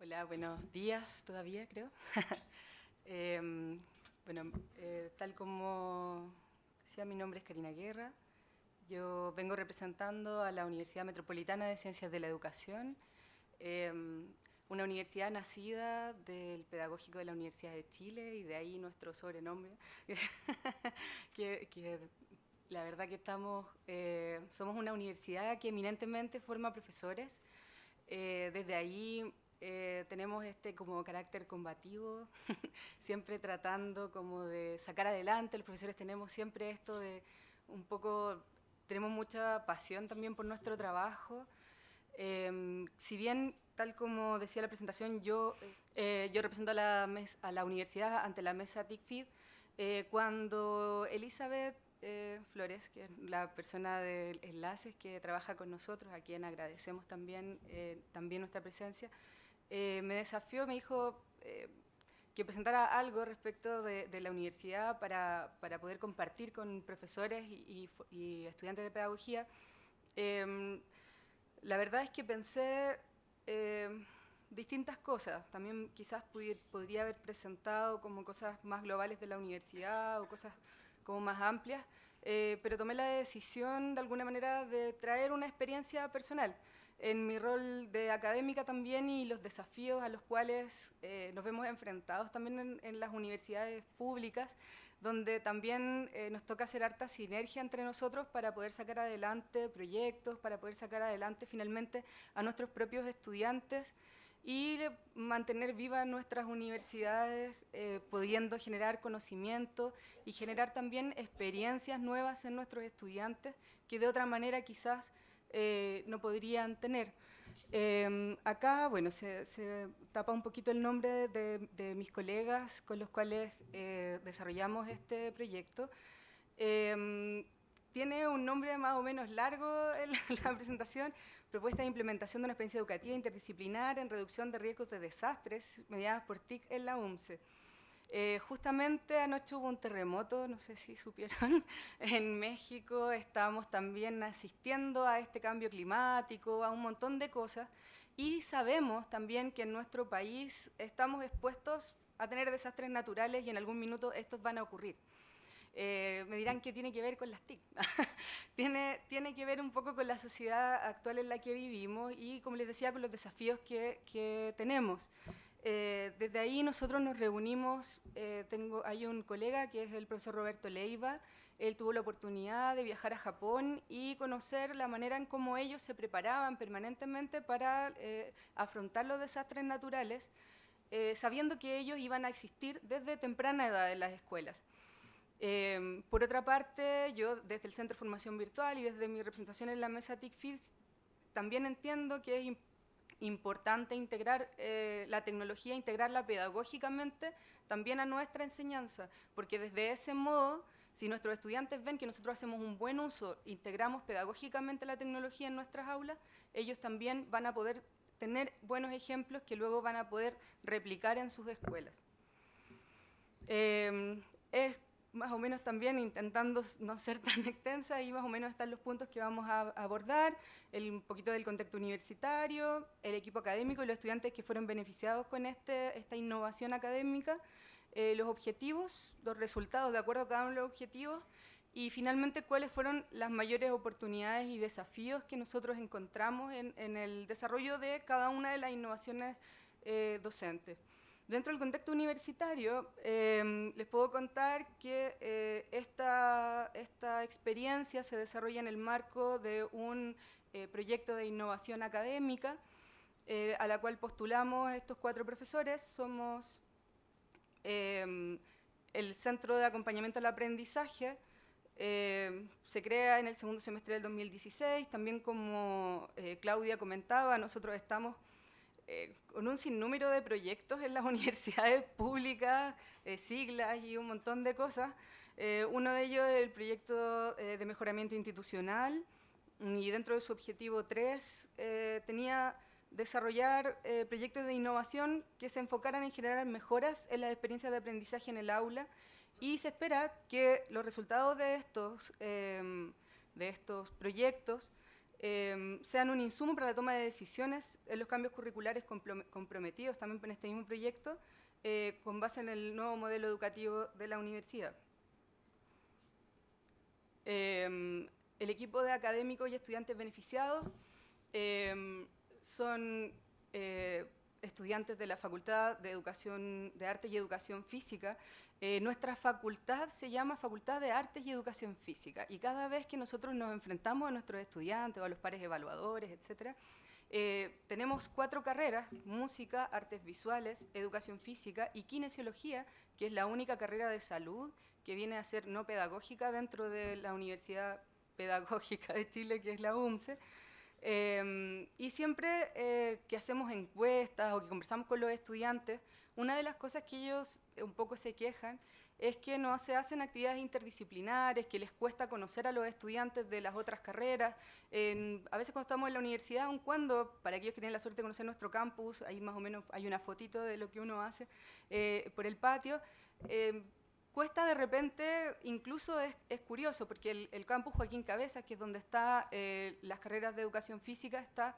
Hola, buenos días todavía, creo. Tal como decía, mi nombre es Karina Guerra. Yo vengo representando a la Universidad Metropolitana de Ciencias de la Educación, una universidad nacida del Pedagógico de la Universidad de Chile, y de ahí nuestro sobrenombre, que la verdad que somos una universidad que eminentemente forma profesores. Desde ahí tenemos este como carácter combativo, siempre tratando como de sacar adelante. Los profesores tenemos siempre esto de un poco, tenemos mucha pasión también por nuestro trabajo. Si bien, tal como decía la presentación, yo represento a la universidad ante la mesa TICFID. Cuando Elizabeth Flores, que es la persona de enlaces que trabaja con nosotros, a quien agradecemos también nuestra presencia, me desafió, me dijo que presentara algo respecto de la universidad para poder compartir con profesores y estudiantes de pedagogía. La verdad es que pensé distintas cosas. También quizás podría haber presentado como cosas más globales de la universidad o cosas como más amplias, pero tomé la decisión de alguna manera de traer una experiencia personal en mi rol de académica también, y los desafíos a los cuales nos vemos enfrentados también en las universidades públicas, donde también nos toca hacer harta sinergia entre nosotros para poder sacar adelante proyectos, para poder sacar adelante finalmente a nuestros propios estudiantes y mantener vivas nuestras universidades, pudiendo generar conocimiento y generar también experiencias nuevas en nuestros estudiantes que de otra manera quizás no podrían tener. Acá, bueno, se tapa un poquito el nombre de mis colegas con los cuales desarrollamos este proyecto. Tiene un nombre más o menos largo en la presentación: propuesta de implementación de una experiencia educativa interdisciplinar en reducción de riesgos de desastres mediadas por TIC en la UMCE. Justamente anoche hubo un terremoto, no sé si supieron, en México. Estamos también asistiendo a este cambio climático, a un montón de cosas, y sabemos también que en nuestro país estamos expuestos a tener desastres naturales y en algún minuto estos van a ocurrir. Me dirán que tiene que ver con las TIC. tiene que ver un poco con la sociedad actual en la que vivimos y, como les decía, con los desafíos que tenemos. Desde ahí nosotros nos reunimos. Hay un colega que es el profesor Roberto Leiva. Él tuvo la oportunidad de viajar a Japón y conocer la manera en cómo ellos se preparaban permanentemente para afrontar los desastres naturales, sabiendo que ellos iban a existir desde temprana edad en las escuelas. Por otra parte, yo desde el Centro de Formación Virtual y desde mi representación en la mesa TICFID también entiendo que es importante integrar la tecnología, integrarla pedagógicamente también a nuestra enseñanza, porque desde ese modo, si nuestros estudiantes ven que nosotros hacemos un buen uso, integramos pedagógicamente la tecnología en nuestras aulas, ellos también van a poder tener buenos ejemplos que luego van a poder replicar en sus escuelas. Es más o menos también intentando no ser tan extensa, y más o menos están los puntos que vamos a abordar: un poquito del contexto universitario, el equipo académico y los estudiantes que fueron beneficiados con esta innovación académica, los objetivos, los resultados de acuerdo a cada uno de los objetivos, y finalmente cuáles fueron las mayores oportunidades y desafíos que nosotros encontramos en el desarrollo de cada una de las innovaciones docentes. Dentro del contexto universitario, les puedo contar que esta experiencia se desarrolla en el marco de un proyecto de innovación académica, a la cual postulamos estos 4 profesores. Somos el Centro de Acompañamiento al Aprendizaje. Se crea en el segundo semestre del 2016. También, como Claudia comentaba, nosotros estamos con un sinnúmero de proyectos en las universidades públicas, siglas y un montón de cosas. Uno de ellos es el proyecto de mejoramiento institucional, y dentro de su objetivo 3 tenía desarrollar proyectos de innovación que se enfocaran en generar mejoras en las experiencias de aprendizaje en el aula, y se espera que los resultados de estos proyectos sean un insumo para la toma de decisiones en los cambios curriculares comprometidos también en este mismo proyecto, con base en el nuevo modelo educativo de la universidad. El equipo de académicos y estudiantes beneficiados son estudiantes de la Facultad de Educación de Artes y Educación Física. Nuestra facultad se llama Facultad de Artes y Educación Física, y cada vez que nosotros nos enfrentamos a nuestros estudiantes o a los pares evaluadores, etc., tenemos 4 carreras: música, artes visuales, educación física y kinesiología, que es la única carrera de salud que viene a ser no pedagógica dentro de la Universidad Pedagógica de Chile, que es la UMCE. Y siempre que hacemos encuestas o que conversamos con los estudiantes, una de las cosas que ellos un poco se quejan es que no se hacen actividades interdisciplinares, que les cuesta conocer a los estudiantes de las otras carreras. A veces cuando estamos en la universidad, aun cuando, para aquellos que tienen la suerte de conocer nuestro campus, ahí más o menos hay una fotito de lo que uno hace por el patio, cuesta de repente, incluso es curioso, porque el campus Joaquín Cabezas, que es donde están las carreras de educación física, está,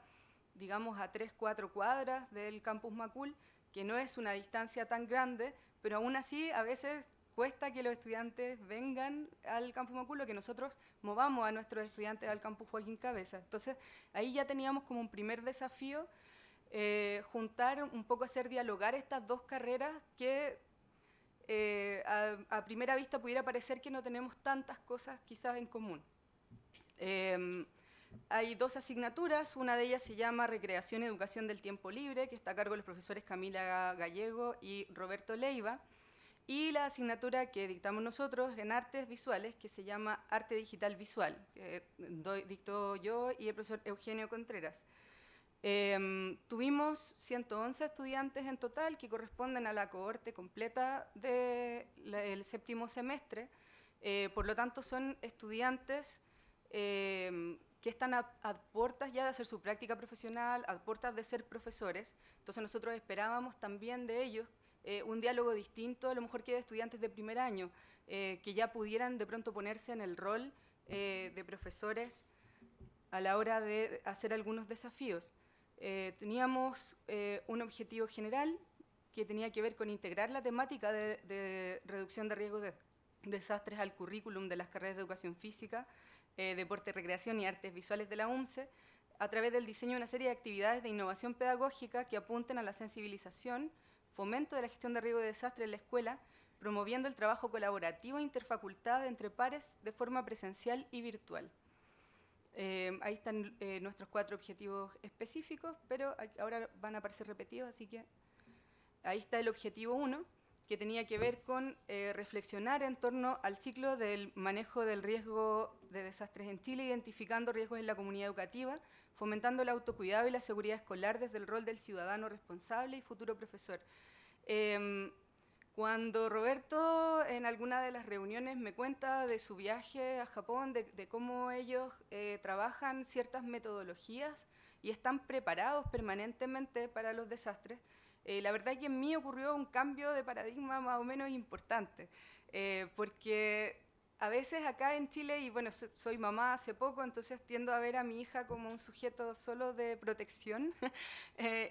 digamos, a 3-4 cuadras del campus Macul, que no es una distancia tan grande, pero aún así a veces cuesta que los estudiantes vengan al campus Macul o que nosotros movamos a nuestros estudiantes al campus Joaquín Cabezas. Entonces, ahí ya teníamos como un primer desafío, juntar un poco, hacer dialogar estas dos carreras que a primera vista pudiera parecer que no tenemos tantas cosas quizás en común. Hay 2 asignaturas, una de ellas se llama Recreación y Educación del Tiempo Libre, que está a cargo de los profesores Camila Gallego y Roberto Leiva, y la asignatura que dictamos nosotros en Artes Visuales, que se llama Arte Digital Visual, que dicto yo y el profesor Eugenio Contreras. Tuvimos 111 estudiantes en total, que corresponden a la cohorte completa del 7º semestre, por lo tanto son estudiantes que están a puertas ya de hacer su práctica profesional, a puertas de ser profesores. Entonces nosotros esperábamos también de ellos un diálogo distinto, a lo mejor que de estudiantes de primer año, que ya pudieran de pronto ponerse en el rol de profesores a la hora de hacer algunos desafíos. Teníamos un objetivo general que tenía que ver con integrar la temática de reducción de riesgos de desastres al currículum de las carreras de educación física, deporte, recreación y artes visuales de la UMCE, a través del diseño de una serie de actividades de innovación pedagógica que apunten a la sensibilización, fomento de la gestión de riesgo de desastre en la escuela, promoviendo el trabajo colaborativo e interfacultad entre pares de forma presencial y virtual. Ahí están nuestros 4 objetivos específicos, pero ahora van a aparecer repetidos, así que ahí está el objetivo 1, que tenía que ver con reflexionar en torno al ciclo del manejo del riesgo de desastres en Chile, identificando riesgos en la comunidad educativa, fomentando el autocuidado y la seguridad escolar desde el rol del ciudadano responsable y futuro profesor. Cuando Roberto en alguna de las reuniones me cuenta de su viaje a Japón, de cómo ellos trabajan ciertas metodologías y están preparados permanentemente para los desastres, la verdad es que en mí ocurrió un cambio de paradigma más o menos importante, porque a veces acá en Chile, y bueno, soy mamá hace poco, entonces tiendo a ver a mi hija como un sujeto solo de protección,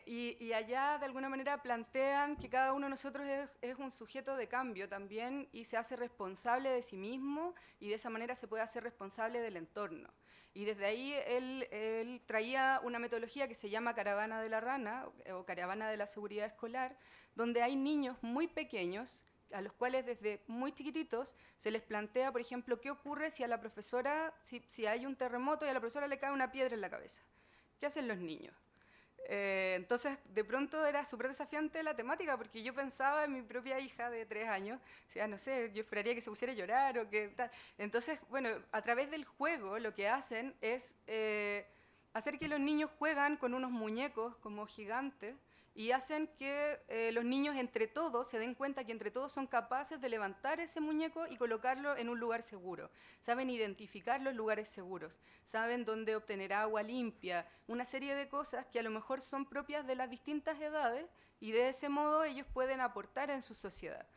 y allá de alguna manera plantean que cada uno de nosotros es un sujeto de cambio también y se hace responsable de sí mismo y de esa manera se puede hacer responsable del entorno. Y desde ahí él traía una metodología que se llama Caravana de la Rana o Caravana de la Seguridad Escolar, donde hay niños muy pequeños a los cuales desde muy chiquititos se les plantea, por ejemplo, qué ocurre si a la profesora, si hay un terremoto y a la profesora le cae una piedra en la cabeza. ¿Qué hacen los niños? Entonces, de pronto era súper desafiante la temática, porque yo pensaba en mi propia hija de 3 años, o sea, no sé, yo esperaría que se pusiera a llorar o que tal. Entonces, bueno, a través del juego lo que hacen es hacer que los niños juegan con unos muñecos como gigantes y hacen que los niños entre todos se den cuenta que entre todos son capaces de levantar ese muñeco y colocarlo en un lugar seguro. Saben identificar los lugares seguros, saben dónde obtener agua limpia, una serie de cosas que a lo mejor son propias de las distintas edades y de ese modo ellos pueden aportar en su sociedad.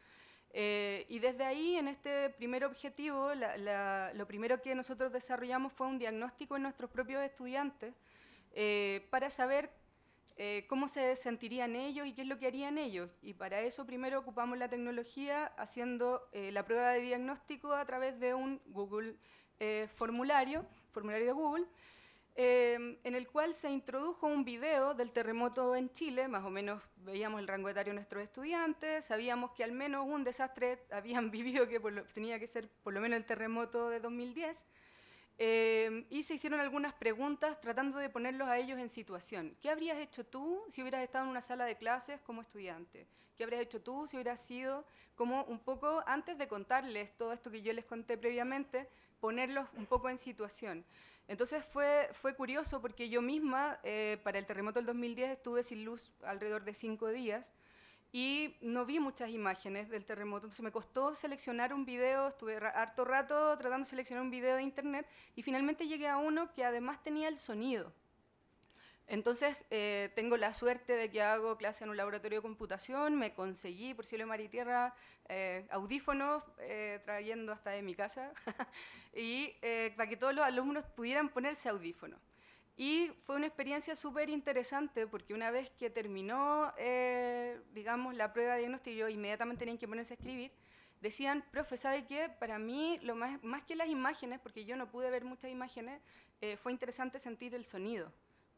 Y desde ahí, en este primer objetivo, lo primero que nosotros desarrollamos fue un diagnóstico en nuestros propios estudiantes para saber cómo se sentirían ellos y qué es lo que harían ellos. Y para eso primero ocupamos la tecnología haciendo la prueba de diagnóstico a través de un Google formulario de Google, en el cual se introdujo un video del terremoto en Chile. Más o menos veíamos el rango etario de nuestros estudiantes, sabíamos que al menos un desastre habían vivido, que tenía que ser por lo menos el terremoto de 2010, y se hicieron algunas preguntas tratando de ponerlos a ellos en situación. ¿Qué habrías hecho tú si hubieras estado en una sala de clases como estudiante? ¿Qué habrías hecho tú si hubieras sido, como un poco, antes de contarles todo esto que yo les conté previamente, ponerlos un poco en situación? Entonces fue curioso porque yo misma, para el terremoto del 2010, estuve sin luz alrededor de 5 días, y no vi muchas imágenes del terremoto, entonces me costó seleccionar un video, estuve harto rato tratando de seleccionar un video de internet, y finalmente llegué a uno que además tenía el sonido. Entonces tengo la suerte de que hago clase en un laboratorio de computación, me conseguí por cielo, mar y tierra audífonos, trayendo hasta de mi casa, y para que todos los alumnos pudieran ponerse audífonos. Y fue una experiencia súper interesante porque una vez que terminó, digamos, la prueba de diagnóstico, yo inmediatamente tenían que ponerse a escribir, decían, profe, ¿sabe qué? Para mí, más que las imágenes, porque yo no pude ver muchas imágenes, fue interesante sentir el sonido.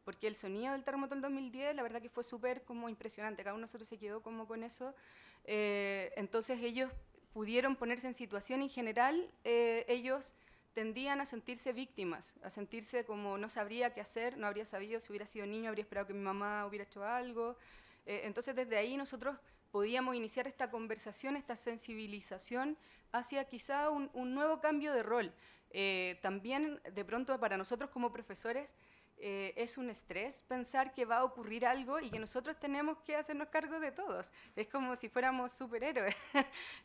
Porque el sonido del terremoto del 2010, la verdad que fue súper como impresionante. Cada uno de nosotros se quedó como con eso. Entonces ellos pudieron ponerse en situación, y en general ellos tendían a sentirse víctimas, a sentirse como no sabría qué hacer, no habría sabido, si hubiera sido niño habría esperado que mi mamá hubiera hecho algo. Entonces desde ahí nosotros podíamos iniciar esta conversación, esta sensibilización hacia quizá un nuevo cambio de rol. También de pronto para nosotros como profesores es un estrés pensar que va a ocurrir algo y que nosotros tenemos que hacernos cargo de todos. Es como si fuéramos superhéroes.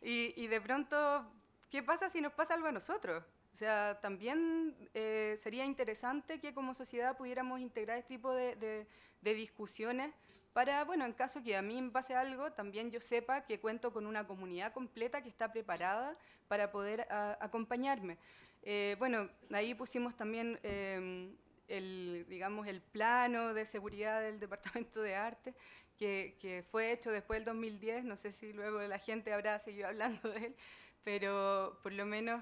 y de pronto, ¿qué pasa si nos pasa algo a nosotros? O sea, también sería interesante que como sociedad pudiéramos integrar este tipo de discusiones para, bueno, en caso que a mí me pase algo, también yo sepa que cuento con una comunidad completa que está preparada para poder acompañarme. Bueno, ahí pusimos también digamos, el plano de seguridad del Departamento de Arte, que fue hecho después del 2010, no sé si luego la gente habrá seguido hablando de él, pero por lo menos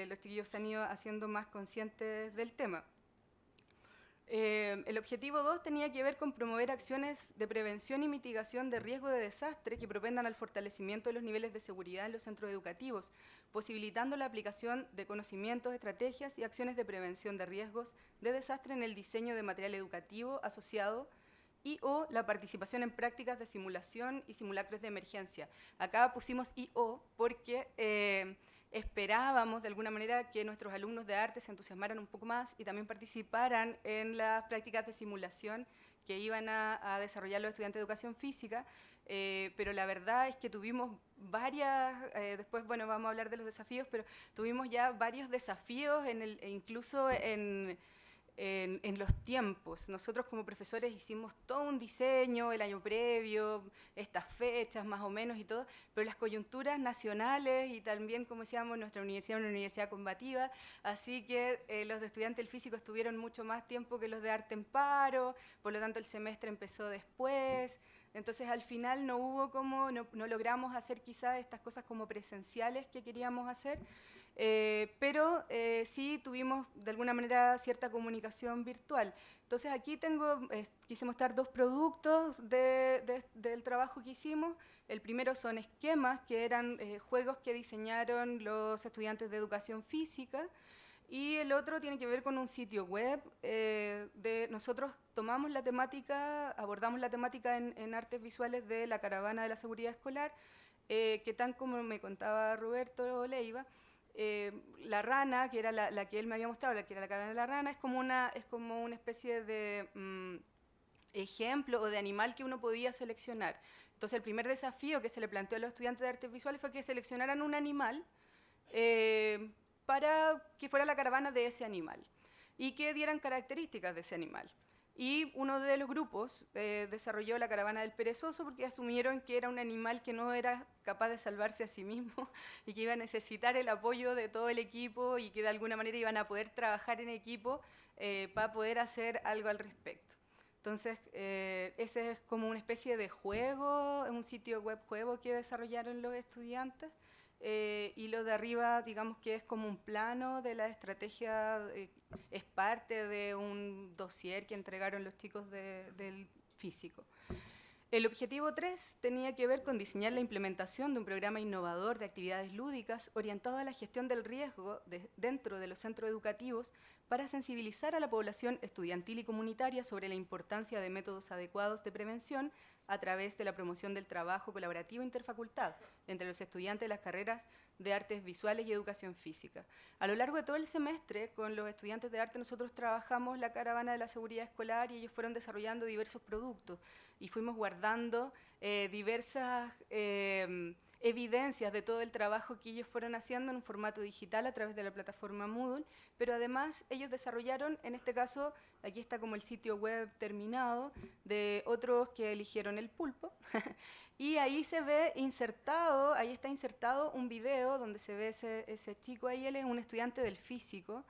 los chiquillos se han ido haciendo más conscientes del tema. El objetivo 2 tenía que ver con promover acciones de prevención y mitigación de riesgo de desastre que propendan al fortalecimiento de los niveles de seguridad en los centros educativos, posibilitando la aplicación de conocimientos, estrategias y acciones de prevención de riesgos de desastre en el diseño de material educativo asociado y/o la participación en prácticas de simulación y simulacros de emergencia. Acá pusimos I/o porque esperábamos de alguna manera que nuestros alumnos de arte se entusiasmaran un poco más y también participaran en las prácticas de simulación que iban a desarrollar los estudiantes de educación física, pero la verdad es que tuvimos después, bueno, vamos a hablar de los desafíos, pero tuvimos ya varios desafíos, incluso en los tiempos. Nosotros como profesores hicimos todo un diseño el año previo, estas fechas más o menos y todo, pero las coyunturas nacionales y también, como decíamos, nuestra universidad es una universidad combativa, así que los de estudiantes del físico estuvieron mucho más tiempo que los de arte en paro, por lo tanto el semestre empezó después. Entonces al final no logramos hacer quizás estas cosas como presenciales que queríamos hacer, pero sí tuvimos de alguna manera cierta comunicación virtual. Entonces aquí quise mostrar dos productos del trabajo que hicimos. El primero son esquemas, que eran juegos que diseñaron los estudiantes de educación física, y el otro tiene que ver con un sitio web. Nosotros abordamos la temática en artes visuales de la caravana de la seguridad escolar, que tan como me contaba Roberto Leiva, la rana, que era la que él me había mostrado, que era la caravana de la rana, es como una especie de ejemplo o de animal que uno podía seleccionar. Entonces el primer desafío que se le planteó a los estudiantes de artes visuales fue que seleccionaran un animal para que fuera la caravana de ese animal y que dieran características de ese animal. Y uno de los grupos desarrolló la caravana del perezoso porque asumieron que era un animal que no era capaz de salvarse a sí mismo y que iba a necesitar el apoyo de todo el equipo y que de alguna manera iban a poder trabajar en equipo para poder hacer algo al respecto. Entonces, ese es como una especie de juego, un sitio web juego que desarrollaron los estudiantes. Y lo de arriba, digamos que es como un plano de la estrategia, es parte de un dossier que entregaron los chicos del físico. El objetivo 3 tenía que ver con diseñar la implementación de un programa innovador de actividades lúdicas orientado a la gestión del riesgo dentro de los centros educativos para sensibilizar a la población estudiantil y comunitaria sobre la importancia de métodos adecuados de prevención a través de la promoción del trabajo colaborativo interfacultad entre los estudiantes de las carreras de artes visuales y educación física. A lo largo de todo el semestre, con los estudiantes de arte, nosotros trabajamos la caravana de la seguridad escolar y ellos fueron desarrollando diversos productos y fuimos guardando diversas evidencias de todo el trabajo que ellos fueron haciendo en un formato digital a través de la plataforma Moodle, pero además ellos desarrollaron, en este caso, aquí está como el sitio web terminado, de otros que eligieron el pulpo, y ahí se ve insertado, ahí está insertado un video donde se ve ese chico ahí, él es un estudiante del físico.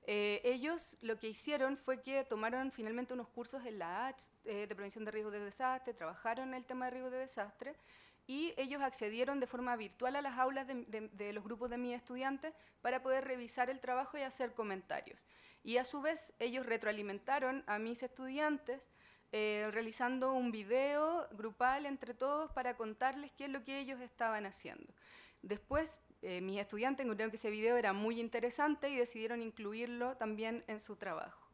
Ellos lo que hicieron fue que tomaron finalmente unos cursos en la H de prevención de riesgos de desastre, trabajaron el tema de riesgos de desastre, y ellos accedieron de forma virtual a las aulas de los grupos de mis estudiantes para poder revisar el trabajo y hacer comentarios. Y a su vez ellos retroalimentaron a mis estudiantes realizando un video grupal entre todos para contarles qué es lo que ellos estaban haciendo. Después mis estudiantes encontraron que ese video era muy interesante y decidieron incluirlo también en su trabajo.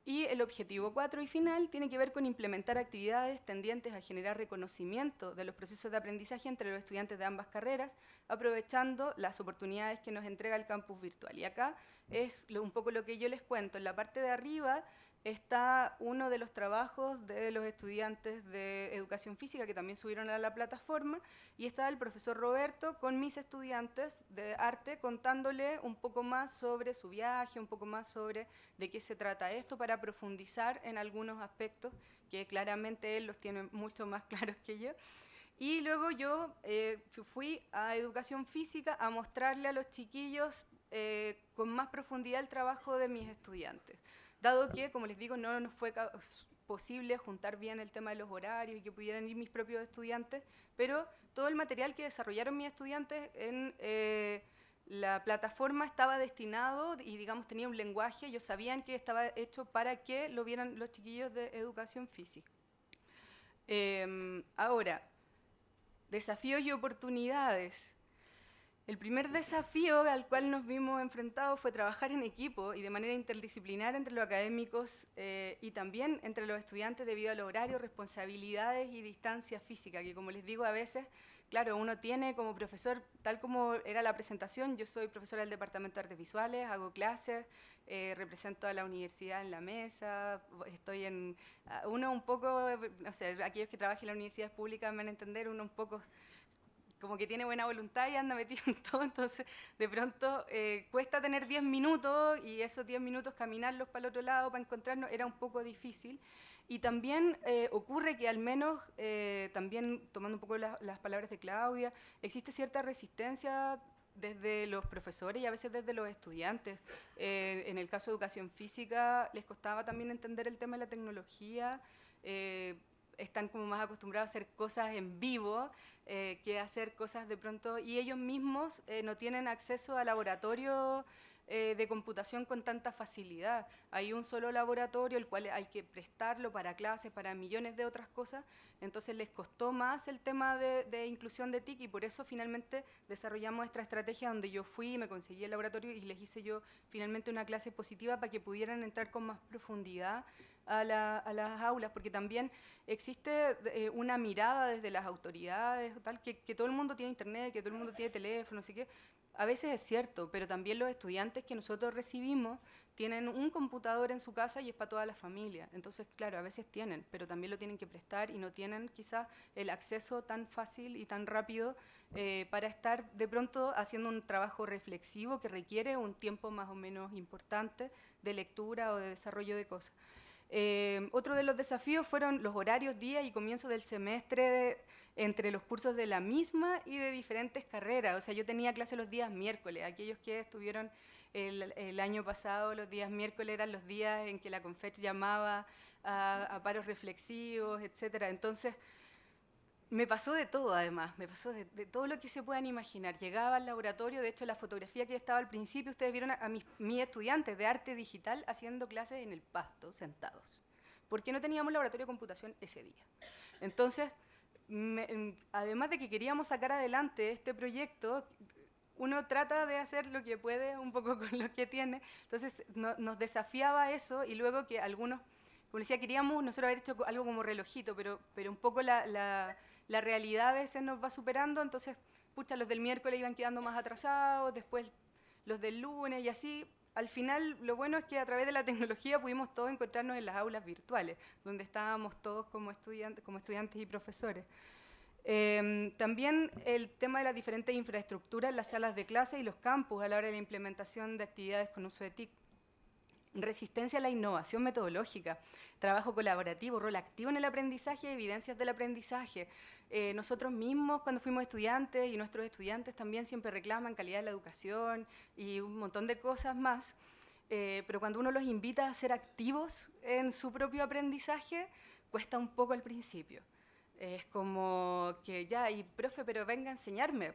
Y el objetivo 4 y final tiene que ver con implementar actividades tendientes a generar reconocimiento de los procesos de aprendizaje entre los estudiantes de ambas carreras, aprovechando las oportunidades que nos entrega el campus virtual. Y acá es un poco lo que yo les cuento. En la parte de arriba está uno de los trabajos de los estudiantes de educación física que también subieron a la plataforma, y está el profesor Roberto con mis estudiantes de arte contándole un poco más sobre su viaje, un poco más sobre de qué se trata esto, para profundizar en algunos aspectos que claramente él los tiene mucho más claros que yo. Y luego yo fui a educación física a mostrarle a los chiquillos con más profundidad el trabajo de mis estudiantes, dado que, como les digo, no nos fue posible juntar bien el tema de los horarios y que pudieran ir mis propios estudiantes, pero todo el material que desarrollaron mis estudiantes en la plataforma estaba destinado y, digamos, tenía un lenguaje, ellos sabían que estaba hecho para que lo vieran los chiquillos de educación física. Ahora, desafíos y oportunidades. El primer desafío al cual nos vimos enfrentados fue trabajar en equipo y de manera interdisciplinar entre los académicos y también entre los estudiantes debido al horario, responsabilidades y distancia física, que como les digo a veces, claro, uno tiene como profesor, tal como era la presentación, yo soy profesora del Departamento de Artes Visuales, hago clases, represento a la universidad en la mesa, estoy en, uno un poco, no sé, aquellos que trabajan en las universidades públicas me van a entender, uno un poco como que tiene buena voluntad y anda metido en todo, entonces de pronto cuesta tener 10 minutos y esos 10 minutos caminarlos para el otro lado para encontrarnos era un poco difícil. Y también ocurre que al menos, también tomando un poco las palabras de Claudia, existe cierta resistencia desde los profesores y a veces desde los estudiantes. En el caso de educación física les costaba también entender el tema de la tecnología, están como más acostumbrados a hacer cosas en vivo que a hacer cosas de pronto, y ellos mismos no tienen acceso a laboratorios de computación con tanta facilidad. Hay un solo laboratorio, el cual hay que prestarlo para clases, para millones de otras cosas, entonces les costó más el tema de inclusión de TIC y por eso finalmente desarrollamos esta estrategia donde yo fui, me conseguí el laboratorio y les hice yo finalmente una clase positiva para que pudieran entrar con más profundidad a las aulas, porque también existe una mirada desde las autoridades, tal, que todo el mundo tiene internet, que todo el mundo tiene teléfono, así que a veces es cierto, pero también los estudiantes que nosotros recibimos tienen un computador en su casa y es para toda la familia. Entonces, claro, a veces tienen, pero también lo tienen que prestar y no tienen quizás el acceso tan fácil y tan rápido para estar de pronto haciendo un trabajo reflexivo que requiere un tiempo más o menos importante de lectura o de desarrollo de cosas. Otro de los desafíos fueron los horarios, días y comienzo del semestre entre los cursos de la misma y de diferentes carreras. O sea, yo tenía clase los días miércoles. Aquellos que estuvieron el año pasado, los días miércoles eran los días en que la Confech llamaba a paros reflexivos, etcétera. Entonces, me pasó de todo, además, me pasó de todo lo que se puedan imaginar. Llegaba al laboratorio, de hecho, la fotografía que estaba al principio, ustedes vieron a mis estudiantes de arte digital haciendo clases en el pasto, sentados, porque no teníamos laboratorio de computación ese día. Entonces, además de que queríamos sacar adelante este proyecto, uno trata de hacer lo que puede un poco con lo que tiene, entonces nos desafiaba eso y luego que algunos, como decía, queríamos nosotros haber hecho algo como relojito, pero un poco la realidad a veces nos va superando, entonces, pucha, los del miércoles iban quedando más atrasados, después los del lunes y así. Al final, lo bueno es que a través de la tecnología pudimos todos encontrarnos en las aulas virtuales, donde estábamos todos como estudiantes y profesores. También el tema de las diferentes infraestructuras, las salas de clase y los campus a la hora de la implementación de actividades con uso de TIC. Resistencia a la innovación metodológica, trabajo colaborativo, rol activo en el aprendizaje, evidencias del aprendizaje. Nosotros mismos cuando fuimos estudiantes y nuestros estudiantes también siempre reclaman calidad de la educación y un montón de cosas más, pero cuando uno los invita a ser activos en su propio aprendizaje, cuesta un poco al principio. Es como que ya, y profe, pero venga a enseñarme.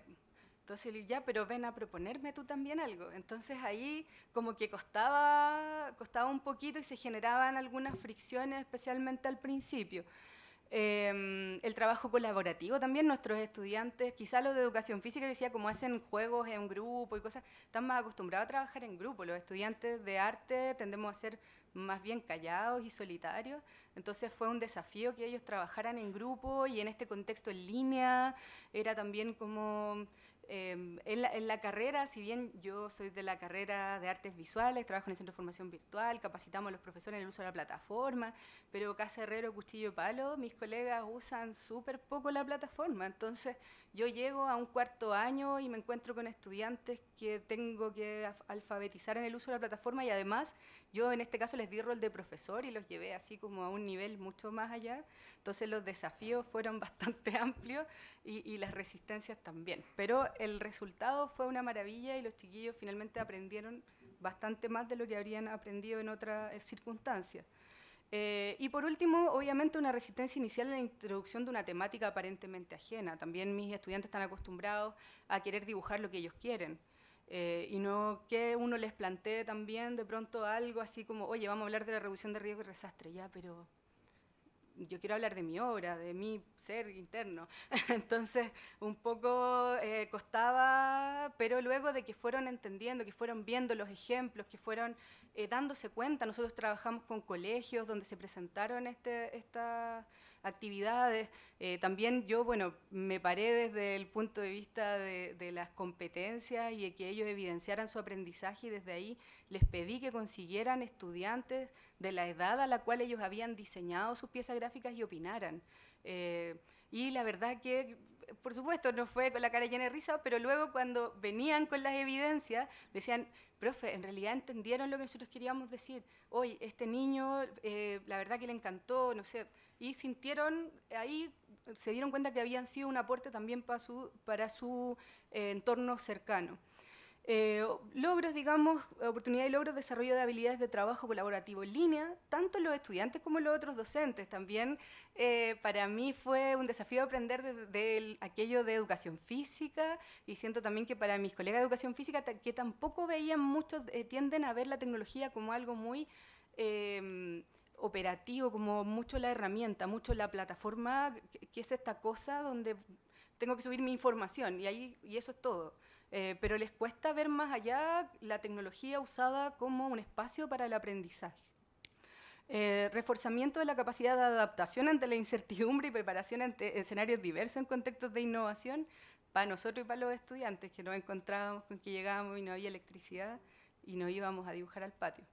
Entonces, ya, pero ven a proponerme tú también algo. Entonces ahí como que costaba un poquito y se generaban algunas fricciones, especialmente al principio. El trabajo colaborativo también, nuestros estudiantes, quizás los de educación física, decía, como hacen juegos en grupo y cosas, están más acostumbrados a trabajar en grupo. Los estudiantes de arte tendemos a ser más bien callados y solitarios, entonces fue un desafío que ellos trabajaran en grupo y en este contexto en línea, era también como... en la carrera, si bien yo soy de la carrera de artes visuales, trabajo en el Centro de Formación Virtual, capacitamos a los profesores en el uso de la plataforma, pero casa, herrero, cuchillo, palo, mis colegas usan súper poco la plataforma, entonces yo llego a un cuarto año y me encuentro con estudiantes que tengo que alfabetizar en el uso de la plataforma y además yo en este caso les di rol de profesor y los llevé así como a un nivel mucho más allá, entonces los desafíos fueron bastante amplios y las resistencias también, pero el resultado fue una maravilla y los chiquillos finalmente aprendieron bastante más de lo que habrían aprendido en otras circunstancias. Y por último, obviamente una resistencia inicial en la introducción de una temática aparentemente ajena. También mis estudiantes están acostumbrados a querer dibujar lo que ellos quieren. Y no que uno les plantee también de pronto algo así como, oye, vamos a hablar de la reducción de riesgo y desastre, ya, pero yo quiero hablar de mi obra, de mi ser interno. Entonces, un poco costaba, pero luego de que fueron entendiendo, que fueron viendo los ejemplos, que fueron dándose cuenta, nosotros trabajamos con colegios donde se presentaron estas actividades. También yo, bueno, me paré desde el punto de vista de las competencias y de que ellos evidenciaran su aprendizaje y desde ahí les pedí que consiguieran estudiantes de la edad a la cual ellos habían diseñado sus piezas gráficas y opinaran. Y la verdad que, por supuesto, no fue con la cara llena de risa, pero luego cuando venían con las evidencias, decían, profe, en realidad entendieron lo que nosotros queríamos decir. Hoy, este niño, la verdad que le encantó, no sé, y sintieron, ahí se dieron cuenta que habían sido un aporte también para su entorno cercano. Logros, digamos, oportunidad y logros, desarrollo de habilidades de trabajo colaborativo en línea, tanto los estudiantes como los otros docentes. También para mí fue un desafío aprender de aquello de educación física y siento también que para mis colegas de educación física que tampoco veían muchos, tienden a ver la tecnología como algo muy operativo, como mucho la herramienta, mucho la plataforma, que es esta cosa donde tengo que subir mi información y eso es todo. Pero les cuesta ver más allá la tecnología usada como un espacio para el aprendizaje. Reforzamiento de la capacidad de adaptación ante la incertidumbre y preparación ante escenarios diversos en contextos de innovación. para nosotros y para los estudiantes, que nos encontrábamos con que llegábamos y no había electricidad y nos íbamos a dibujar al patio.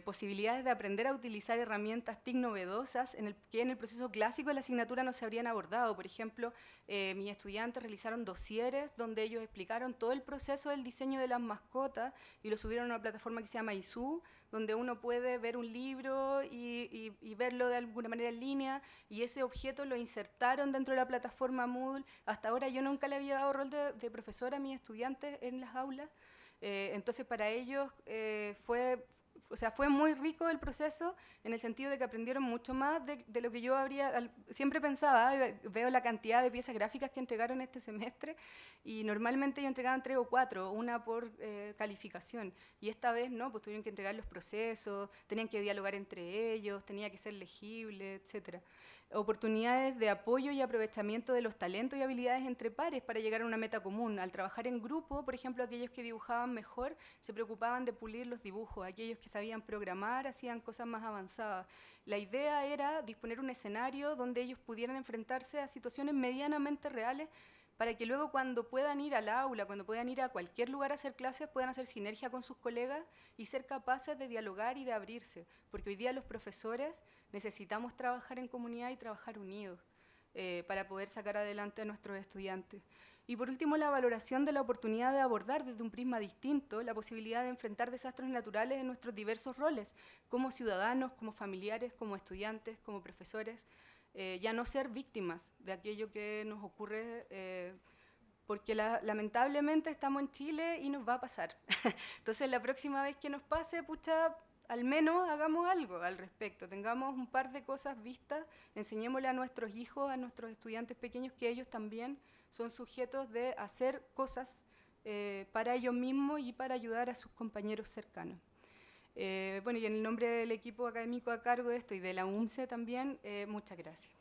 Posibilidades de aprender a utilizar herramientas TIC novedosas que en el proceso clásico de la asignatura no se habrían abordado. Por ejemplo, mis estudiantes realizaron dosieres donde ellos explicaron todo el proceso del diseño de las mascotas y lo subieron a una plataforma que se llama ISU, donde uno puede ver un libro y verlo de alguna manera en línea, y ese objeto lo insertaron dentro de la plataforma Moodle. Hasta ahora yo nunca le había dado rol de profesora a mis estudiantes en las aulas, entonces para ellos fue muy rico el proceso en el sentido de que aprendieron mucho más de lo que yo siempre pensaba. Veo la cantidad de piezas gráficas que entregaron este semestre y normalmente ellos entregaban 3 o 4, una por calificación. Y esta vez no, pues tuvieron que entregar los procesos, tenían que dialogar entre ellos, tenía que ser legible, etcétera. Oportunidades de apoyo y aprovechamiento de los talentos y habilidades entre pares para llegar a una meta común. Al trabajar en grupo, por ejemplo, aquellos que dibujaban mejor se preocupaban de pulir los dibujos, aquellos que sabían programar hacían cosas más avanzadas. La idea era disponer un escenario donde ellos pudieran enfrentarse a situaciones medianamente reales para que luego cuando puedan ir al aula, cuando puedan ir a cualquier lugar a hacer clases, puedan hacer sinergia con sus colegas y ser capaces de dialogar y de abrirse. Porque hoy día los profesores necesitamos trabajar en comunidad y trabajar unidos para poder sacar adelante a nuestros estudiantes. Y por último, la valoración de la oportunidad de abordar desde un prisma distinto la posibilidad de enfrentar desastres naturales en nuestros diversos roles, como ciudadanos, como familiares, como estudiantes, como profesores, ya no ser víctimas de aquello que nos ocurre, porque lamentablemente estamos en Chile y nos va a pasar. Entonces, la próxima vez que nos pase, pucha, al menos hagamos algo al respecto, tengamos un par de cosas vistas, enseñémosle a nuestros hijos, a nuestros estudiantes pequeños, que ellos también son sujetos de hacer cosas para ellos mismos y para ayudar a sus compañeros cercanos. Bueno, y en el nombre del equipo académico a cargo de esto y de la UMCE también, muchas gracias.